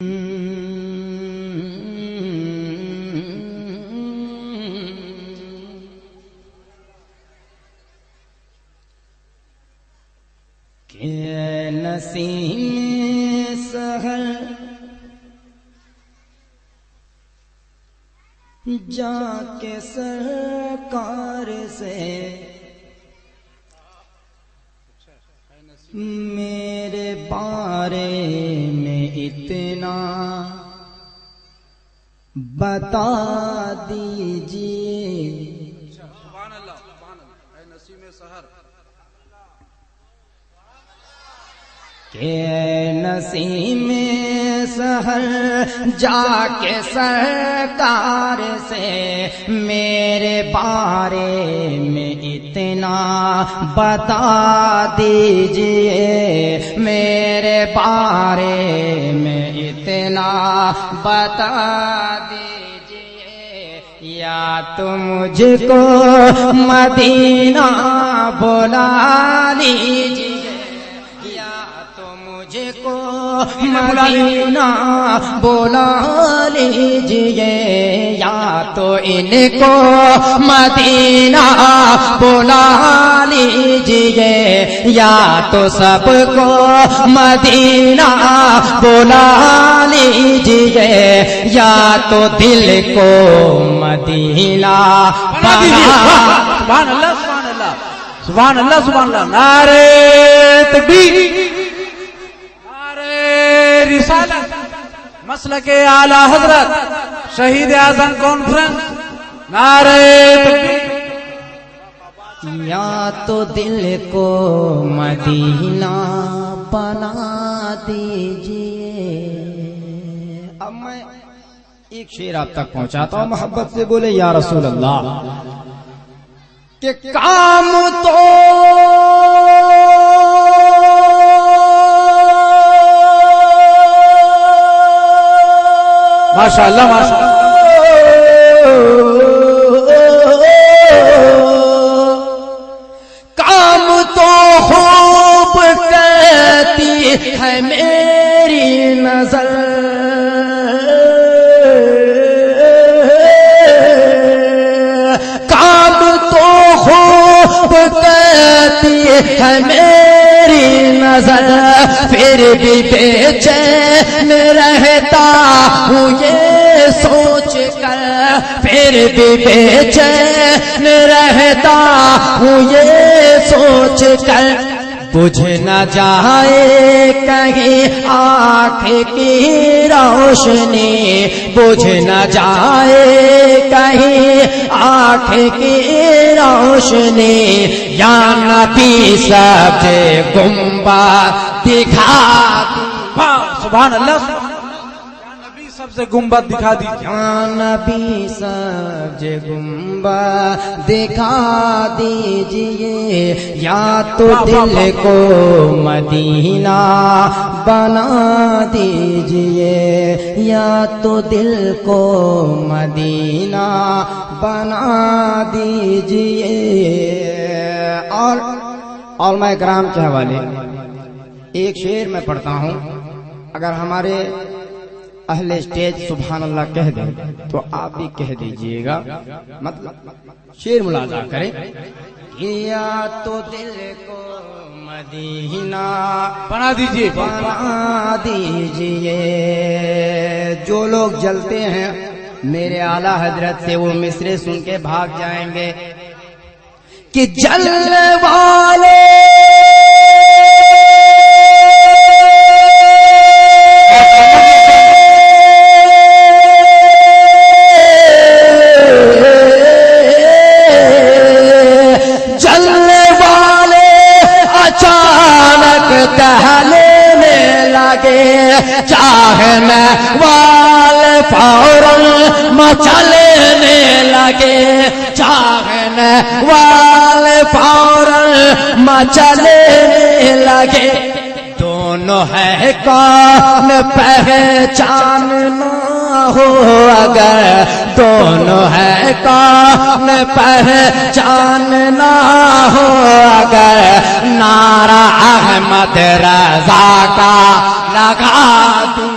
کہ نسیم سحر جا کے سرکار سے میرے بارے میں اتنا بتا دیجئے۔ سبحان اللہ سبحان اللہ۔ اے نسیم سحر کہ نسیم سحر جا کے سرکار سے میرے بارے میں اتنا بتا دیجئے، میرے بارے میں اتنا بتا دیجئے، یا تو مجھ کو مدینہ بلا لیجئے، مجھ کو مدینہ بلا لیجئے، یا تو ان کو مدینہ بلا لیجئے، یا تو سب کو مدینہ بلا لیجئے، یا تو دل کو مدینہ بنا۔ سبحان اللہ سبحان اللہ سبحان اللہ سبحان اللہ۔ نعرہ تکبیر، رسالت، مسلک اعلی حضرت شہید اعظم کانفرنس، نعرہ تکبیر۔ یا تو دل کو مدینہ بنا دیجئے۔ اب میں ایک شعر آپ تک پہنچاتا ہوں، محبت سے بولے یا رسول اللہ، کہ کام تو ماشاء اللہ ماشاء اللہ۔ کام تو خوب کرتی ہے میری نظر، کام تو خوب کرتی ہے میری نظر، پھر بھی بے چین رہتا ہوں یہ سوچ کر، پھر بھی بے چین رہتا ہوں یہ سوچ کر، بجھ نہ جائے کہیں آنکھ کی روشنی، بجھ نہ جائے کہیں آنکھ کی روشنی، یا نبی سب گنبد دکھا دی۔ سبحان اللہ سبحان اللہ۔ یا نبی سب سے گنبد دکھا دیجیے، یا نبی سب گنبد دکھا دیجئے، یا تو دل کو مدینہ بنا دیجئے، یا تو دل کو مدینہ بنا دیجئے۔ اور علماء کرام کے حوالے ایک شعر میں پڑھتا ہوں، اگر ہمارے اہل اسٹیج سبحان اللہ کہہ دیں تو آپ بھی کہہ دیجئے گا، مطلب شعر ملاحظہ کریں۔ یا تو دل کو مدینہ بنا دیجیے بنا دیجئے۔ جو لوگ جلتے ہیں میرے اعلیٰ حضرت سے وہ مصرے سن کے بھاگ جائیں گے کہ جلنے والے چاہنے والے فوراً مچلنے لگے، چاہنے والے فوراً مچلنے لگے، دونوں ہے کون پہچاننا ہو اگر، دونوں ہے کون پہچاننا ہو اگر، نعرہ احمد رضا کا لگا دوں۔